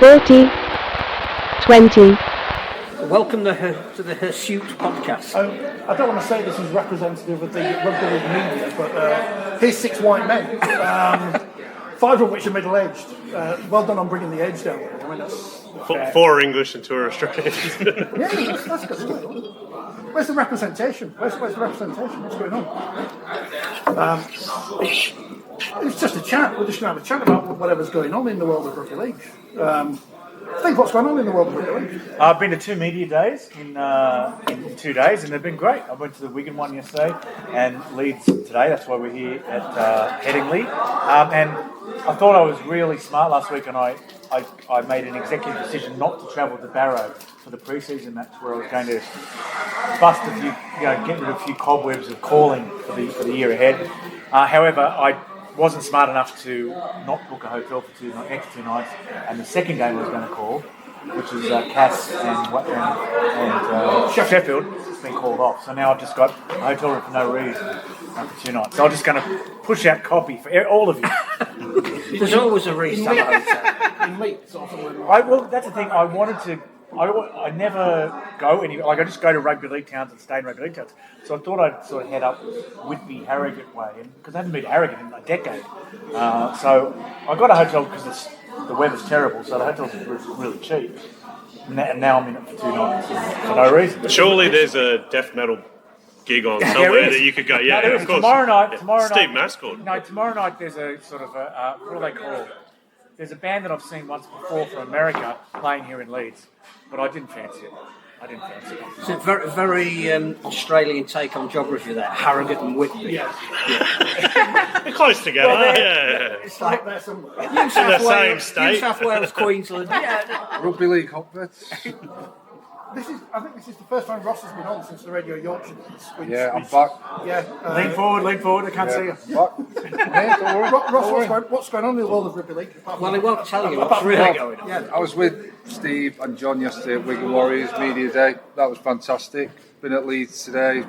40, 20. Welcome to the Hirsute podcast. I don't want to say this is representative of the Rugby League media, but here's 6 white men, 5 of which are middle-aged. Well done on bringing the age down. I mean, that's 4 English and 2 are Australians. Yeah, that's good stuff. Where's the representation? Where's the representation? What's going on? It's just a chat. We're just going to have a chat about whatever's going on in the world of Rugby League. Steve, what's going on in the world of Rugby League? I've been to 2 media days in 2 days, and they've been great. I went to the Wigan one yesterday and Leeds today. That's why we're here at Headingley. And I thought I was really smart last week, and I made an executive decision not to travel to Barrow for the pre-season match, where I was going to bust a few, get rid of a few cobwebs of calling for the year ahead. However, I wasn't smart enough to not book a hotel for next 2 nights, and the second game I was going to call, which is Cass and Sheffield, has been called off. So now I've just got a hotel room for no reason for 2 nights. So I'm just going to push out copy for all of you. There's always a reason. In Leeds, Well, that's the thing. I never go anywhere. Like, I just go to rugby league towns and stay in rugby league towns. So I thought I'd sort of head up Whitby, Harrogate way, because I haven't been to Harrogate in a decade. So I got a hotel because the weather's terrible, so the hotel's really cheap. And now I'm in it for 2 nights for no reason. Surely there's a death metal gig on somewhere that you could go. Yeah, no, of course. Tomorrow night. Steve Mascord. No, tomorrow night there's a sort of a what do they call? There's a band that I've seen once before from America playing here in Leeds, but I didn't fancy it. It's a very, very Australian take on geography there, Harrogate and Whitby. They're close together. Yeah. It's like there somewhere. New South the same Wales, state. New South Wales, Queensland. Yeah. Rugby League hotbeds. I think this is the first time Ross has been on since the Radio Yorkshire days. Yeah, I'm back. Yeah. Lean forward. I can't see you. Ross, what's going on in the world of Rugby League? Well, he won't tell you what's really going on. Yeah. I was with Steve and John yesterday at Wigan Warriors Media Day. That was fantastic. Been at Leeds today.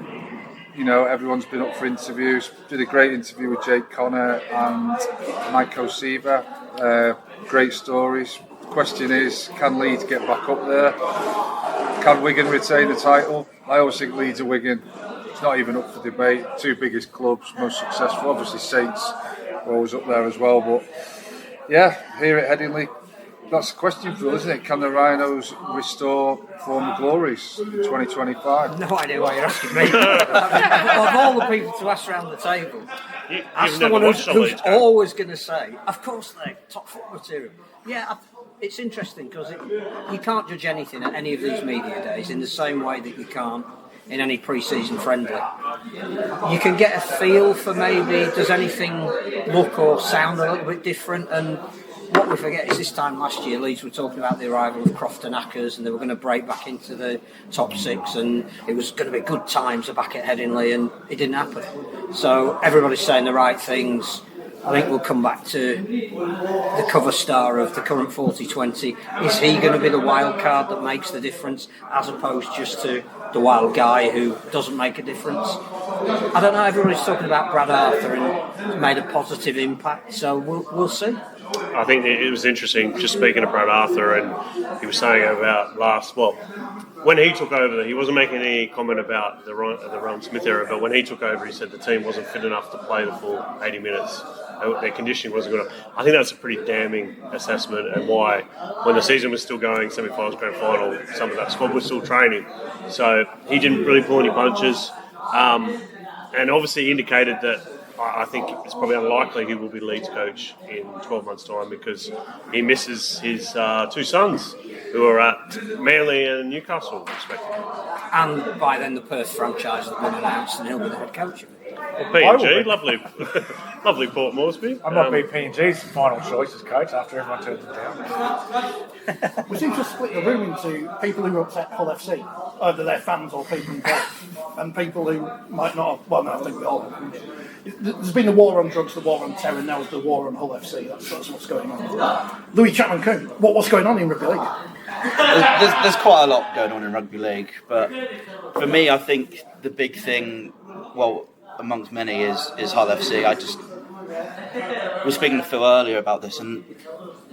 Everyone's been up for interviews. Did a great interview with Jake Connor and Mike Osiva. Great stories. The question is, can Leeds get back up there? Can Wigan retain the title? I always think Leeds or Wigan. It's not even up for debate. 2 biggest clubs, most successful. Obviously Saints are always up there as well. But yeah, here at Headingley, that's the question for us, isn't it? Can the Rhinos restore former glories in 2025? No idea why you're asking me. Of all the people to ask around the table, ask the one who's always going to say, of course they're top foot material. Yeah, it's interesting because you can't judge anything at any of these media days in the same way that you can't in any pre-season friendly. You can get a feel for maybe does anything look or sound a little bit different, and what we forget is this time last year Leeds were talking about the arrival of Crofton Ackers and they were going to break back into the top 6 and it was going to be good times back at Headingley, and it didn't happen. So everybody's saying the right things. I think we'll come back to the cover star of the current 40-20. Is he going to be the wild card that makes the difference as opposed just to the wild guy who doesn't make a difference? I don't know, everybody's talking about Brad Arthur and made a positive impact, so we'll see. I think it was interesting, just speaking of Brad Arthur, and he was saying about when he took over, he wasn't making any comment about the Ron Smith era, but when he took over, he said the team wasn't fit enough to play the full 80 minutes. Their conditioning wasn't good enough. I think that's a pretty damning assessment, and why, when the season was still going, semi-finals, grand final, some of that squad was still training. So he didn't really pull any punches, and obviously indicated that I think it's probably unlikely he will be Leeds coach in 12 months' time because he misses his 2 sons who are at Manly and Newcastle, respectively. And by then the Perth franchise has been announced and he'll be the head coach. Well, P&G, lovely Port Moresby. I might be P&G's final choice as coach after everyone turns it down. We seem to split the room into people who are upset Hull FC, either their fans or people involved, and people who might not have, well, no, I think we all. There's been the war on drugs, the war on terror, now the war on Hull FC. That's what's going on. Louis Chapman-Coombe, what's going on in Rugby League? There's quite a lot going on in Rugby League, but for me, I think the big thing, amongst many, is Hull FC. we were speaking to Phil earlier about this, and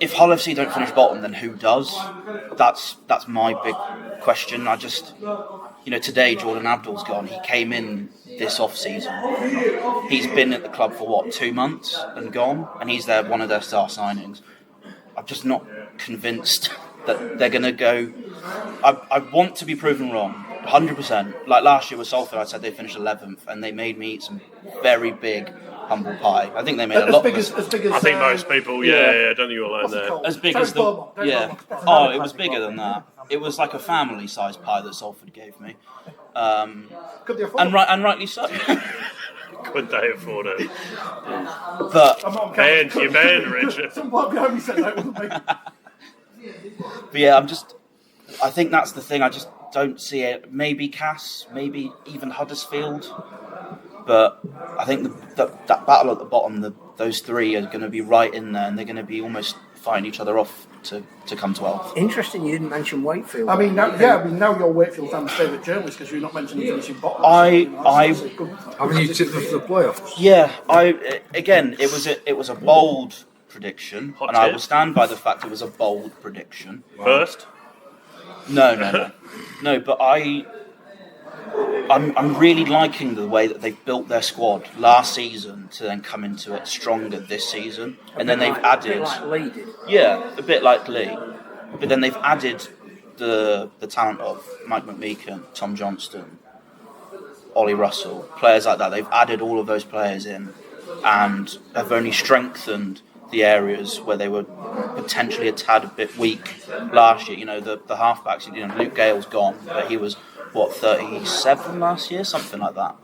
if Hull FC don't finish bottom, then who does? That's my big question. I just, today Jordan Abdul's gone. He came in this off-season. He's been at the club for 2 months and gone, and he's one of their star signings. I'm just not convinced that they're going to go. I want to be proven wrong, 100%. Like last year with Salford, I said they finished 11th, and they made me eat some very big humble pie. I think they made a lot. As big as I think most people, I don't think you were alone there. As big as the it was bigger than that. It was like a family-sized pie that Salford gave me, Could they afford and rightly so. Could they afford it? But You banned Richard. Some bloke behind me said that, wasn't me? But yeah, I think that's the thing. I just don't see it. Maybe Cass, maybe even Huddersfield. But I think that battle at the bottom, those three are going to be right in there, and they're going to be almost fighting each other off to come 12th. Interesting you didn't mention Wakefield. now you're Wakefield fans' favourite journalist because you're not mentioning finishing bottom. Haven't you tipped them for the playoffs? Yeah, it was a bold prediction, and I will stand by the fact it was a bold prediction. First? No. But I'm really liking the way that they've built their squad last season to then come into it stronger this season, and then they've added. A bit like Lee did. Yeah, a bit like Lee, but then they've added the talent of Mike McMeekan, Tom Johnston, Ollie Russell, players like that. They've added all of those players in, and have only strengthened the areas where they were potentially a tad a bit weak last year. The halfbacks. Luke Gale's gone, but he was 37 last year, something like that.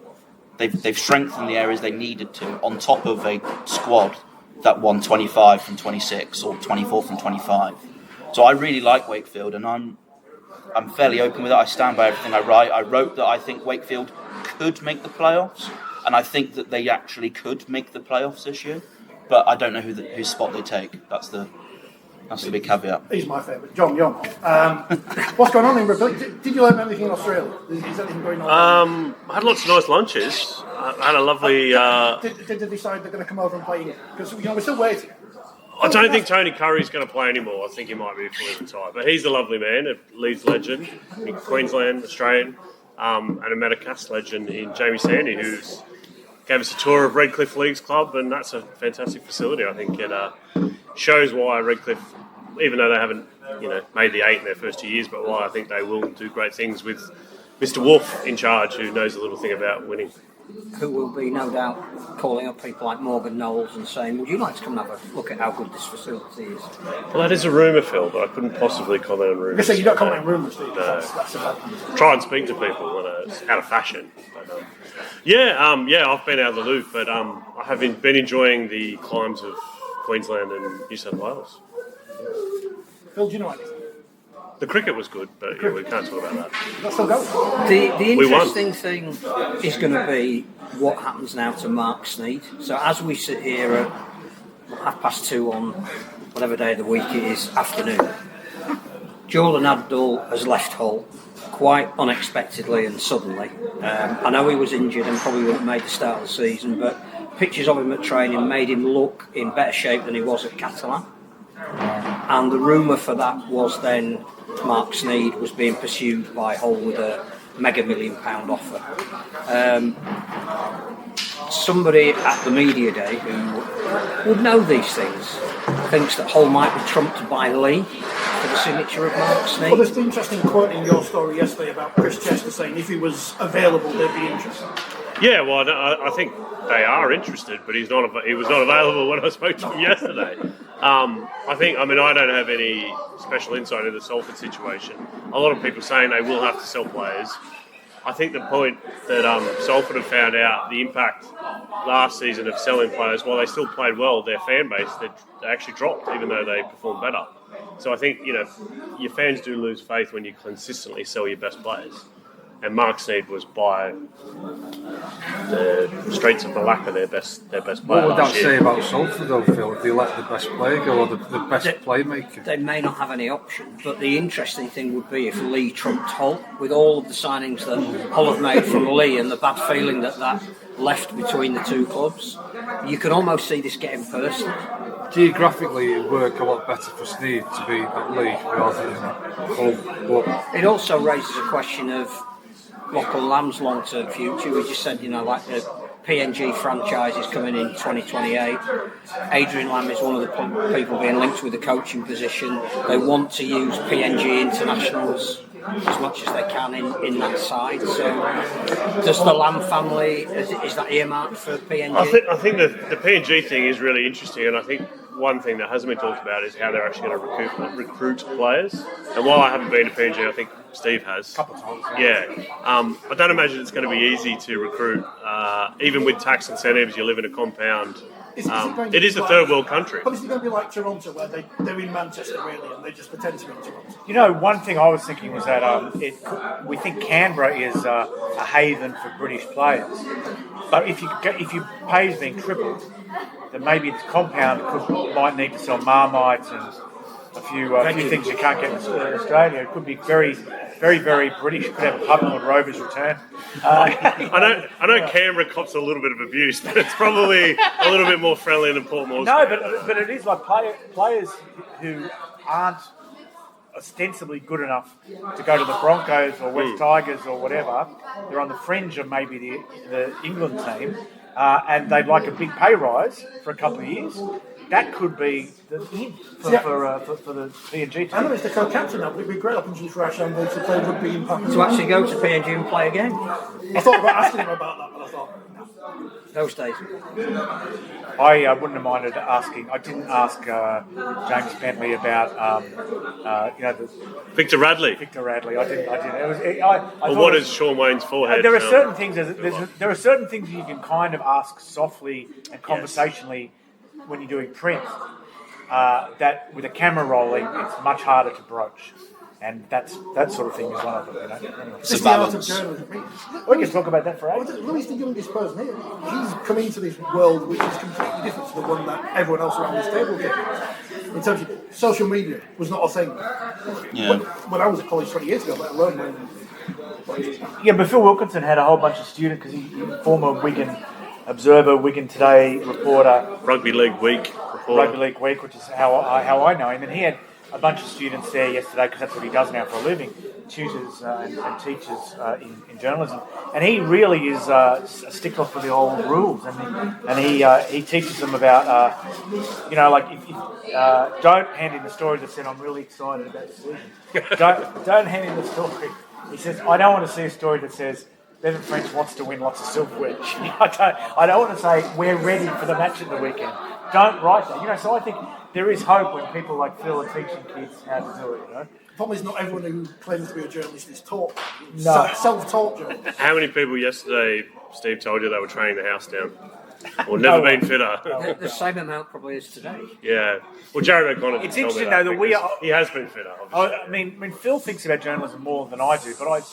They've strengthened the areas they needed to, on top of a squad that won 25 from 26 or 24 from 25. So I really like Wakefield, and I'm fairly open with it. I stand by everything I write. I wrote that I think Wakefield could make the playoffs, and I think that they actually could make the playoffs this year. But I don't know whose spot they take. That's the big caveat. He's my favourite. John, you're not. What's going on in Rugby League? Did you learn anything in Australia? Is anything going on? I had lots of nice lunches. I had a lovely... Did they decide they're going to come over and play? Because we're still waiting. I don't think Tony Curry's going to play anymore. I think he might be fully retired. But he's a lovely man, a Leeds legend in Queensland, Australian, and a Metacast legend in Jamie Sandy, who's gave us a tour of Redcliffe Leagues Club, and that's a fantastic facility. I think it shows why Redcliffe, even though they haven't made the 8 in their first 2 years, but why I think they will do great things with Mr. Wolf in charge, who knows a little thing about winning. Who will be, no doubt, calling up people like Morgan Knowles and saying, would you like to come and have a look at how good this facility is? Well, that is a rumour, Phil, but I couldn't possibly comment on rumours. You don't comment on rumours, do you? No. That's about... Try and speak to people when it's out of fashion. But, I've been out of the loop, but I have been enjoying the climbs of Queensland and New South Wales. Phil, do you know anything? The cricket was good, but we can't talk about that. That's still going. The interesting thing is going to be what happens now to Mark Sneyd. So as we sit here at 2:30 on whatever day of the week it is, afternoon, Jordan Abdul has left Hull quite unexpectedly and suddenly. I know he was injured and probably wouldn't have made the start of the season, but pictures of him at training made him look in better shape than he was at Catalan. And the rumour for that was then Mark Sneyd was being pursued by Hull with a mega £1 million offer. Somebody at the media day who would know these things thinks that Hull might be trumped by Lee for the signature of Mark Sneyd. Well, there's the interesting quote in your story yesterday about Chris Chester saying if he was available, they'd be interested. Yeah, well, I think they are interested, but he was not available when I spoke to him yesterday. I don't have any special insight into the Salford situation. A lot of people saying they will have to sell players. I think the point that Salford have found out the impact last season of selling players, while they still played well, their fan base they actually dropped, even though they performed better. So I think your fans do lose faith when you consistently sell your best players. And Mark Sneyd was by the streets of Malacca their best player. What would that say about Salford though, Phil, if they let the best player go or the best playmaker? They may not have any option, but the interesting thing would be if Lee trumped Hull, with all of the signings that Hull have made from Lee and the bad feeling that left between the two clubs. You can almost see this getting personal. Geographically, it would work a lot better for Sneed to be at League rather than Hull. But It also raises a question of Local Lamb's long-term future. We just said, like the PNG franchise is coming in 2028. Adrian Lamb is one of the people being linked with the coaching position. They want to use PNG internationals as much as they can in that side. So, does the Lamb family, is that earmarked for PNG? I think the PNG thing is really interesting, and I think one thing that hasn't been talked about is how they're actually going to recruit players. And while I haven't been to PNG, I think Steve has. A couple of times. Yeah. I don't imagine it's going to be easy to recruit. Even with tax incentives, you live in a compound. It is a third world country. But is it going to be like Toronto, where they're in Manchester really, and they just pretend to be in Toronto? One thing I was thinking was that we think Canberra is a haven for British players, but if your pay is being tripled, then maybe the compound might need to sell Marmite and a few things you can't get in Australia. It could be very, very, very British. Could have a pub called Rover's Return. I know Canberra cops a little bit of abuse, but it's probably a little bit more friendly than Port Moresby. No, but it is like players who aren't ostensibly good enough to go to the Broncos or West Tigers or whatever. They're on the fringe of maybe the England team, and they'd like a big pay rise for a couple of years. That could be the in for the PNG team. I know it's the co-captain now, but it'd be a great opportunity for Ash Ambley to play rugby in Pakistan. To actually go to PNG and play again? I thought about asking him about that, but I thought, no. Those days. I wouldn't have minded asking. I didn't ask James Bentley about Victor Radley. Victor Radley. I didn't. I What is Sean Wayne's forehead? There are certain things. There are certain things you can kind of ask softly and conversationally when you're doing print. That with a camera rolling, it's much harder to broach. And that sort of thing is one of them. Anyway. It's the art of journalism. We can talk about that for ages. Louis, the youngest person here, he's come into this world which is completely different to the one that everyone else around this table did. In terms of social media was not a thing. Yeah. When I was at college 20 years ago, let alone when... Yeah, but Phil Wilkinson had a whole bunch of students because he's former Wigan Observer, Wigan Today reporter, Rugby League Week reporter. Rugby League Week, which is how I know him, and he had a bunch of students there yesterday because that's what he does now for a living, tutors and teachers in journalism, and he really is a stickler for the old rules, and he teaches them about like if don't hand in the story that said I'm really excited about the season. don't hand in the story. He says I don't want to see a story that says Bevan French wants to win lots of silverware. I don't want to say we're ready for the match at the weekend. Don't write that. So I think there is hope when people like Phil are teaching kids how to do it. The problem is not everyone who claims to be a journalist is taught. No. Self-taught journalists. How many people yesterday, Steve, told you they were training the house down? Or never been fitter? The same amount probably as today. Yeah. Well, Jared O'Connor. It's interesting though that he has been fitter. Obviously. I mean, Phil thinks about journalism more than I do, but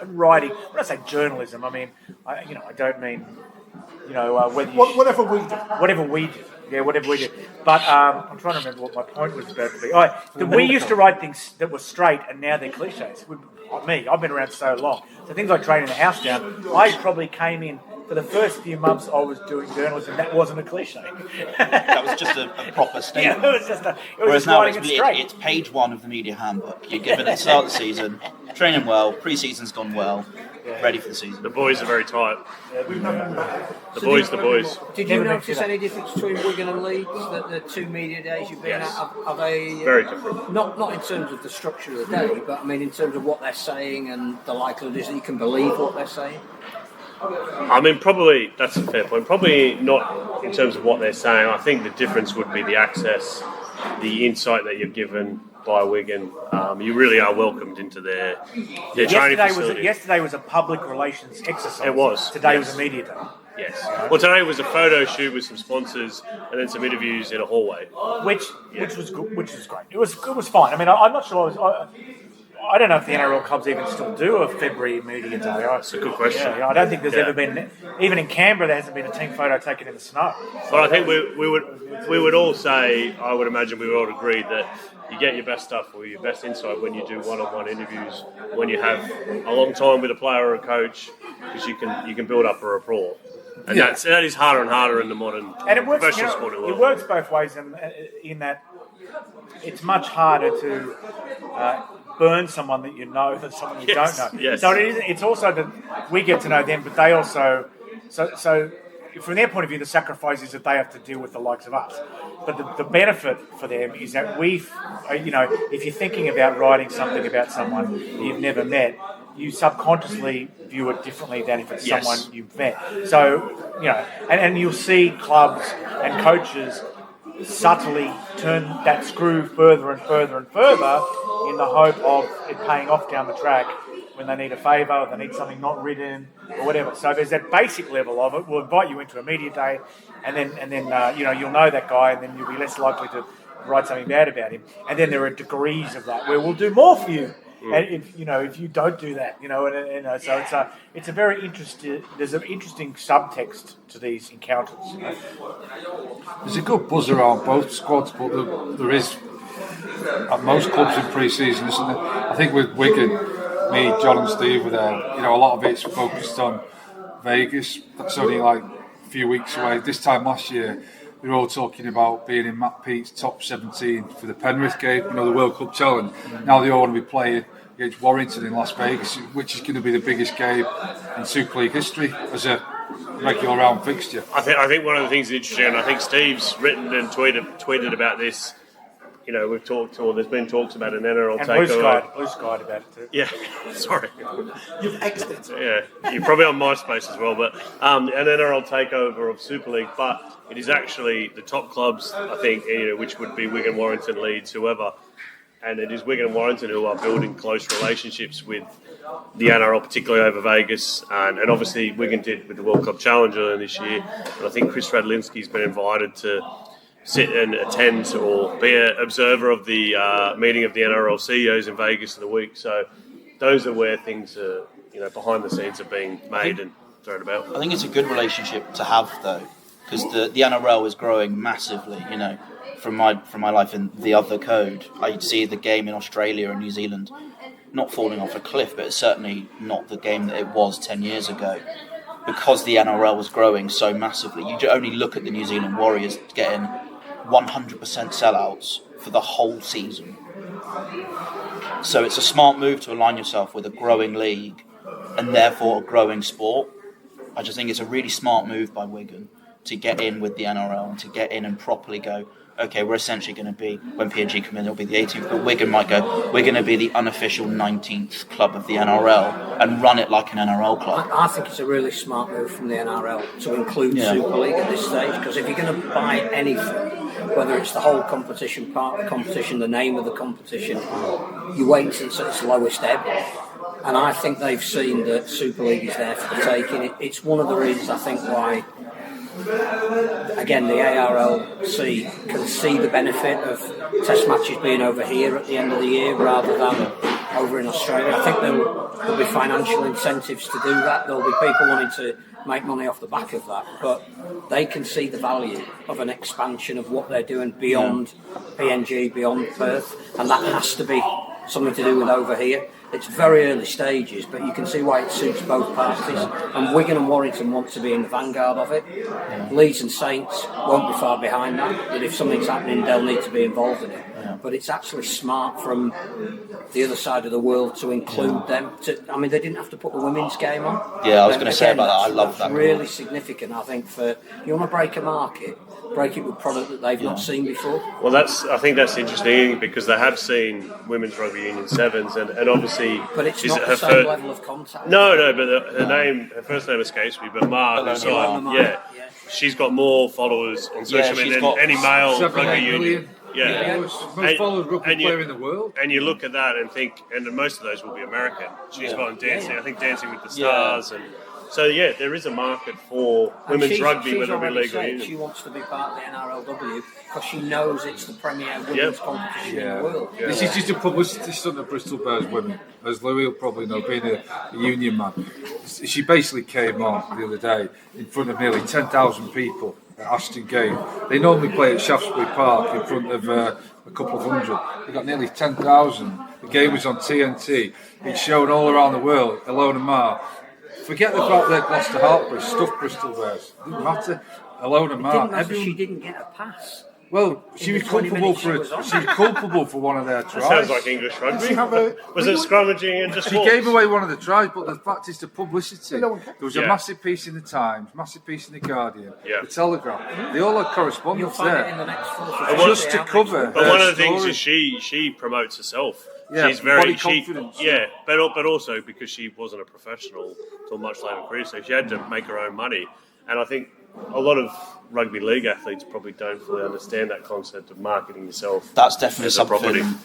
writing. When I say journalism, I mean, I don't mean, whether you Whatever we do. whatever we do. Yeah, whatever we do. But I'm trying to remember what my point was about to be. We used to write things that were straight, and now they're cliches. I've been around so long. So things like training the house down, I probably came in for the first few months I was doing journalism. That wasn't a cliche. That was just a proper statement. Yeah, it was just Whereas now writing it straight. it's page 1 of the media handbook. You're given at the start of the season, training well, pre-season's gone well, ready for the season. The boys are very tight. The boys. Did you notice any difference between Wigan and Leeds? The 2 media days you've been at, are they Very different. Not in terms of the structure of the day, but I mean in terms of what they're saying and the likelihood is that you can believe what they're saying? I mean, probably, that's a fair point. Probably not in terms of what they're saying. I think the difference would be the access, the insight that you're given by Wigan. You really are welcomed into their training facility. Yesterday was a public relations exercise. It was. Today was a media day. Yes. Well, today was a photo shoot with some sponsors and then some interviews in a hallway. Which was good, which was great. It was fine. I mean, I'm not sure. I don't know if the NRL clubs even still do a February media day. That's a good question. Yeah, I don't think there's ever been, even in Canberra, there hasn't been a team photo taken in the snow. But I think we would all say, I would imagine we would all agree that you get your best stuff or your best insight when you do one-on-one interviews, when you have a long time with a player or a coach, because you can build up a rapport. And that is harder and harder in the modern And it works, professional sporting world. it works both ways in that it's much harder to burn someone that you know than someone you don't know. Yes. So it's also that we get to know them, but they also so from their point of view, the sacrifice is that they have to deal with the likes of us. But the benefit for them is that if you're thinking about writing something about someone you've never met, you subconsciously view it differently than if it's someone you've met. So, and you'll see clubs and coaches subtly turn that screw further and further and further in the hope of it paying off down the track when they need a favour, or they need something not written, or whatever. So there's that basic level of it. We'll invite you into a media day, and then you'll know that guy, and then you'll be less likely to write something bad about him. And then there are degrees of that where we'll do more for you. And if you don't do that, so it's a very interesting. There's an interesting subtext to these encounters. There's a good buzz around both squads, but there is at most clubs in pre-season, isn't there? I think with Wigan, me, John, and Steve were there. A lot of it's focused on Vegas. That's only like a few weeks away. This time last year, we were all talking about being in Matt Pete's top 17 for the Penrith game, the World Cup Challenge. Now they all want to be playing against Warrington in Las Vegas, which is going to be the biggest game in Super League history as a regular round fixture. I think one of the things that's interesting, and I think Steve's written and tweeted about this. We've talked, or there's been talks about an NRL takeover. Blue Sky about it too. Yeah, sorry. You've exited. Yeah, you're probably on MySpace as well, but an NRL takeover of Super League. But it is actually the top clubs, I think, which would be Wigan, Warrington, Leeds, whoever. And it is Wigan and Warrington who are building close relationships with the NRL, particularly over Vegas. And obviously Wigan did with the World Cup Challenge earlier this year. And I think Chris Radlinski's been invited to sit and attend or be an observer of the meeting of the NRL CEOs in Vegas in the week. So those are where things are, behind the scenes are being made and thrown about. I think it's a good relationship to have, though, because the NRL is growing massively. From my life in the other code, I see the game in Australia and New Zealand not falling off a cliff, but it's certainly not the game that it was 10 years ago. Because the NRL was growing so massively, you only look at the New Zealand Warriors getting 100% sellouts for the whole season. So it's a smart move to align yourself with a growing league and therefore a growing sport. I just think it's a really smart move by Wigan to get in with the NRL and to get in and properly go, okay, we're essentially going to be, when PNG come in, it'll be the 18th, but Wigan might go, we're going to be the unofficial 19th club of the NRL and run it like an NRL club. I think it's a really smart move from the NRL to include Super League at this stage, because if you're going to buy anything, whether it's the whole competition, part of the competition, the name of the competition, you wait until it's at its lowest ebb. And I think they've seen that Super League is there for the taking. It's one of the reasons, I think, why again the ARLC can see the benefit of test matches being over here at the end of the year rather than over in Australia. I think there'll be financial incentives to do that. There'll be people wanting to make money off the back of that, but they can see the value of an expansion of what they're doing beyond PNG, beyond Perth, and that has to be something to do with over here. It's very early stages, but you can see why it suits both parties. And Wigan and Warrington want to be in the vanguard of it. Leeds and Saints won't be far behind that. But if something's happening, they'll need to be involved in it. But it's actually smart from the other side of the world to include them. They didn't have to put the women's game on. Yeah, I was going to say about that. I love that. It's really significant, I think, for you want to break a market. Break it with product that they've not seen before. Well, I think that's interesting because they have seen women's rugby union sevens, and obviously, but it's not the same level of contact. No, but her first name escapes me. But she's got more followers on social media than any male rugby union. Yeah, most followed rugby player in the world. And you look at that and think, and most of those will be American. She's got Dancing, I think Dancing with the Stars, and. So there is a market for women's rugby, whether it be league or union. She wants to be part of the NRLW because she knows it's the premier women's competition in the world. This is just a publicity stunt of Bristol Bears women, as Louis will probably know, being a union man. She basically came on the other day in front of nearly 10,000 people at Ashton Gate. They normally play at Shaftesbury Park in front of a couple of hundred. They got nearly 10,000. The game was on TNT. It's shown all around the world. Ilona Maher Forget the fact that Gloucester Hartbury stuffed Bristol Bears. It didn't matter. A load of It mark. didn't matter, Everyone- she didn't get a pass. Well, she In was the 20 culpable minutes for she was on. she was culpable for one of their tries. Sounds like English rugby. she have a- Was it scrummaging and just She walks? gave away one of the tries, but the fact is the publicity. No one cares. There was Yeah. a massive piece in the Times, massive piece in the Guardian, Yeah. the Telegraph. They all had You'll correspondence find it in there. the next 4 or And 5 Just to outreach. cover. But one of the things story. is she promotes herself. Yeah, She's very body confidence. Yeah, but also because she wasn't a professional till much later in her career, so she had to make her own money. And I think a lot of rugby league athletes probably don't fully understand that concept of marketing yourself. That's definitely as a property. something.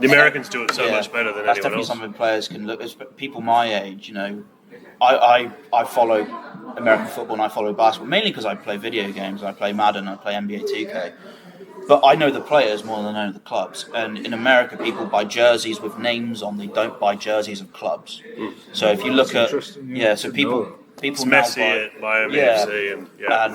The Americans do it so Yeah, much better than that's anyone definitely else. something players can look. As people my age, you know, I follow American football and I follow basketball mainly because I play video games. I play Madden. I play NBA 2K. But I know the players more than I know the clubs. And in America, people buy jerseys with names on. They don't buy jerseys of clubs. So if you look at interesting, yeah. so people It's now Messi buy, at Miami yeah, FC and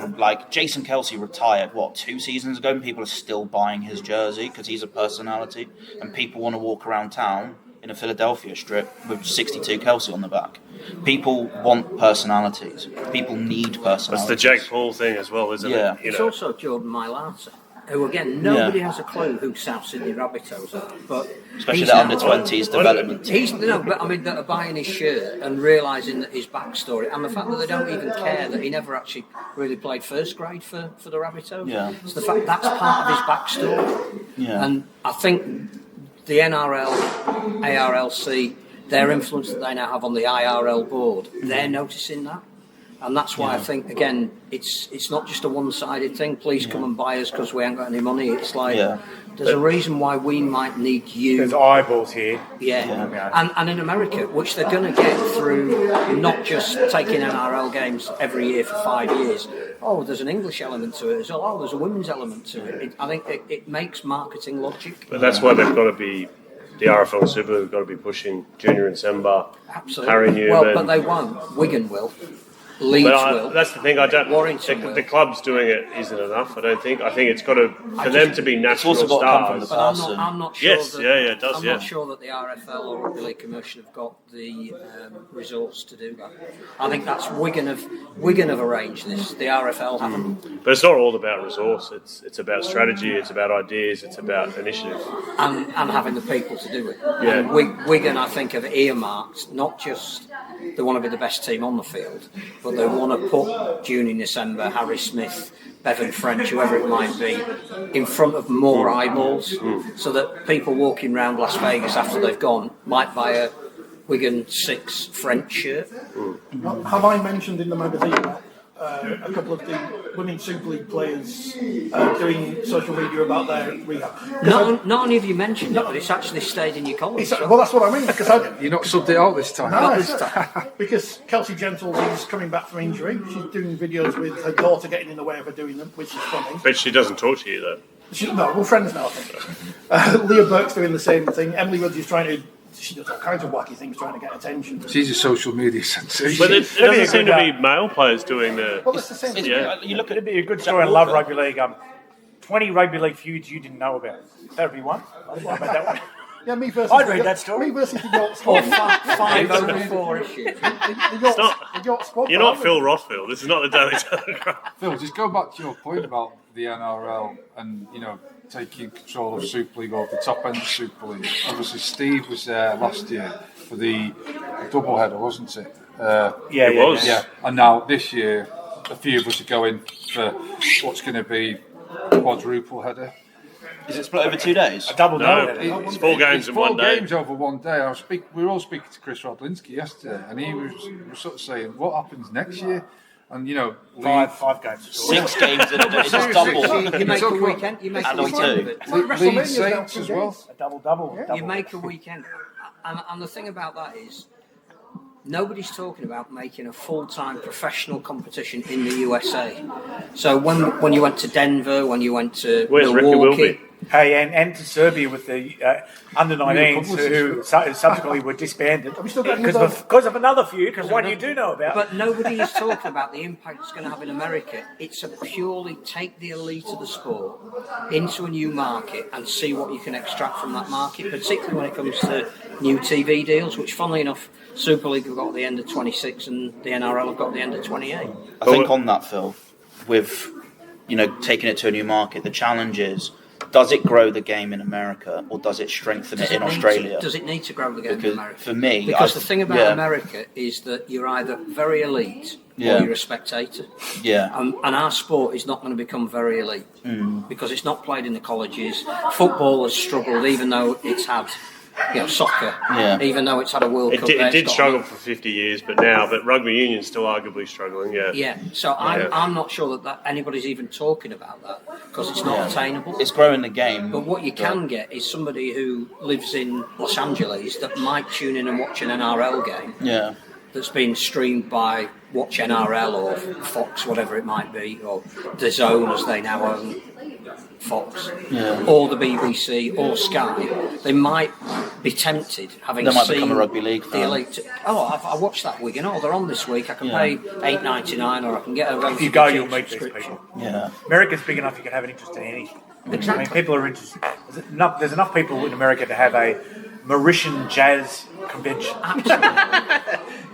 and like Jason Kelsey retired 2 seasons ago, and people are still buying his jersey because he's a personality, and people want to walk around town in a Philadelphia strip with 62 Kelsey on the back. People want personalities. People need personalities. that's the Jake Paul thing as well, isn't Yeah. it? You It's know, also Jordan Mailata, who again, nobody has a clue who South Sydney Rabbitohs are, but especially he's the now- under-20s development. He's no, but I mean that are buying his shirt and realising that his backstory and the fact that they don't even care that he never actually really played first grade for the Rabbitohs. Yeah. It's the fact that's part of his backstory. Yeah. And I think the NRL, ARLC, their influence that they now have on the IRL board, they're noticing that. And that's why I think, again, it's not just a one-sided thing. Please come and buy us because we ain't got any money. It's like, there's a reason why we might need you. There's eyeballs here. Yeah. And in America, which they're going to get through not just taking NRL games every year for 5 years. Oh, there's an English element to it as well. Oh, there's a women's element to it. I think it makes marketing logic. but that's why they've got to be. The RFL and Super League have got to be pushing Junior and Semba, Absolutely. Harry Newman. Well, but they won't. Wigan will. Leeds will. That's the thing. I don't. Warrington will. The club's doing it isn't enough. I don't think. I think it's got to for them to be national also got to come from the stars. person. I'm not sure. Yes, that, it does. I'm not sure that the RFL or Rugby League Commission have got the resource to do that. I think that's Wigan have arranged this. The RFL haven't. But it's not all about resource. It's about strategy. It's about ideas. It's about initiative. And having the people to do it. Yeah. And Wigan, I think, have earmarked not just they want to be the best team on the field, but they want to put Junior December, Harry Smith, Bevan French, whoever it might be, in front of more eyeballs, so that people walking around Las Vegas after they've gone might buy a Wigan 6 French shirt. Have I mentioned in the magazine a couple of the Women's Super League players doing social media about their rehab? Not only have you mentioned it, but it's actually stayed in your column. Well, that's what I mean, because You're not subbed it out this time. because Kelsey Gentles is coming back from injury. She's doing videos with her daughter getting in the way of her doing them, which is funny. But she doesn't talk to you though. No, we're friends now, I think. Leah Burke's doing the same thing. Emily Woods is she does all kinds of wacky things trying to get attention. She's a social media sensation. But it doesn't seem to be male players doing the. Well, it's the same thing. Yeah. You look at It'd be a good story in Love Rugby League. 20 rugby league feuds you didn't know about. That'd be one. I'd about that one. Yeah, me versus. I'd read that story. Me versus the York Or squad. 5 over 4 issues. The York squad. You're not Phil Rothfield. This is not the Daily Telegraph. Phil, just go back to your point about the NRL and, taking control of Super League or the top end of Super League. Obviously, Steve was there last year for the doubleheader, wasn't it? It was. Yeah, and now this year, a few of us are going for what's going to be quadruple header. is it split over 2 days? A double No, no. it's 4 games in one day. 4 games over one day. We were all speaking to Chris Rodlinski yesterday, and he was sort of saying, "What happens next year?" And Five games. 6 games in a day. It's just double. You make a weekend. You make a And on weekend of two. it. Leeds Saints as well. A double. You make a weekend. And the thing about that is, nobody's talking about making a full-time professional competition in the USA. So when you went to Denver, when you went to Where's Ricky Milwaukee, Wilby? Hey, and to Serbia with the under-19s who subsequently were disbanded because of another feud, because one you do know about. But nobody is talking about the impact it's going to have in America. It's a purely take the elite of the sport into a new market and see what you can extract from that market, particularly when it comes to new TV deals, which, funnily enough, Super League have got at the end of 26 and the NRL have got at the end of 28. I think on that, Phil, with taking it to a new market, the challenge is, does it grow the game in America or does it strengthen it in Australia? Does it need to grow the game in America? For me, because the thing about America is that you're either very elite or you're a spectator. Yeah. And our sport is not going to become very elite because it's not played in the colleges. Football has struggled, even though it's had soccer, even though it's had a World Cup. It did struggle for 50 years, but rugby union's still arguably struggling, So I'm not sure that anybody's even talking about that because it's not attainable. It's growing the game. But what you can get is somebody who lives in Los Angeles that might tune in and watch an NRL game that's been streamed by Watch NRL or Fox, whatever it might be, or The Zone as they now own Fox, or the BBC or Sky. They might be tempted, having they might seen become a rugby league the fan. elite. I watched that Wigan. They're on this week. I can pay $8.99, or I can get a. If you go, you'll meet these people. Yeah, America's big enough; you can have an interest in anything. Exactly. I mean, people are interested. There's enough people in America to have a Mauritian jazz convention.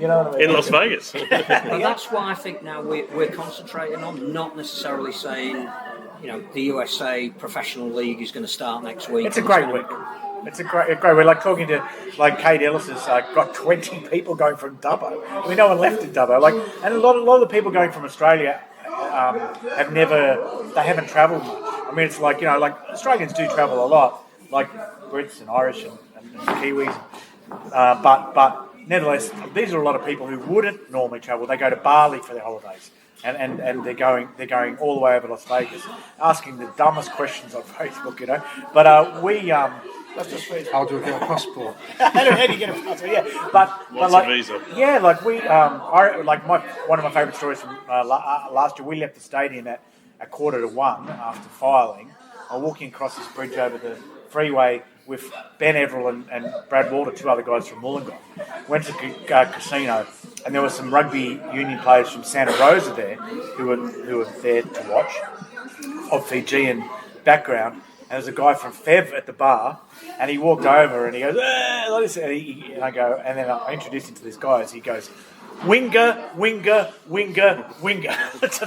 You know what I mean? In Las Vegas. But that's why I think now we're concentrating on not necessarily saying, the USA Professional League is going to start next week. It's a great week. It's a great week. Like talking to Kate Ellis has got 20 people going from Dubbo. I mean, no one left in Dubbo. And a lot of the people going from Australia haven't travelled much. I mean, it's Australians do travel a lot, like Brits and Irish and Kiwis, but nevertheless, these are a lot of people who wouldn't normally travel. They go to Bali for their holidays, and they're going all the way over Las Vegas, asking the dumbest questions on Facebook, But we That's just how do we get a passport? How do you get a passport? Yeah, but a visa? Yeah, one of my favourite stories from last year. We left the stadium at 1:45 after filing. I'm walking across this bridge over the freeway with Ben Everill and Brad Walter, two other guys from Wollongong. Went to casino, and there were some rugby union players from Santa Rosa there who were there to watch, of Fijian background. And there's a guy from Fev at the bar, and he walked over and he goes, like this, and then I introduced him to this guy as he goes, winger to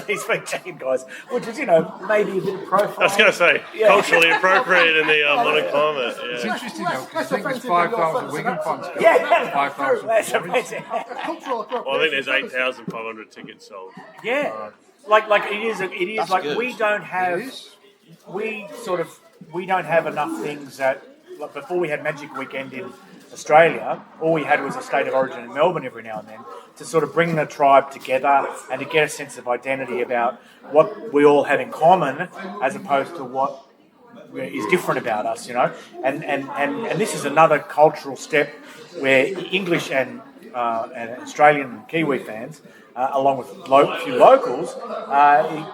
these Fijian guys, which is, maybe a bit of profile. I was going to say, culturally appropriate in the modern climate. Yeah. It's interesting though, because I think there's 5,000 Wigan fans. 5,000. That's amazing. Well, I think there's 8,500 tickets sold. Yeah, it is like good. we don't have enough things that, like before we had Magic Weekend in Australia, all we had was a State of Origin in Melbourne every now and then to sort of bring the tribe together and to get a sense of identity about what we all have in common as opposed to what is different about us, And this is another cultural step where English and Australian and Kiwi fans, along with a few locals,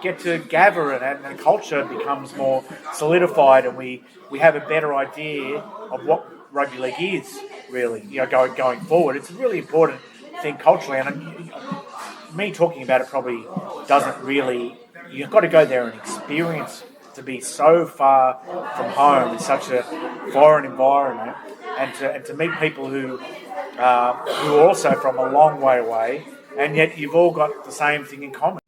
get to gather and culture becomes more solidified, and we have a better idea of what rugby league is really, going forward. It's a really important thing culturally, and me talking about it probably doesn't really. You've got to go there and experience to be so far from home in such a foreign environment, and to meet people who are also from a long way away, and yet you've all got the same thing in common.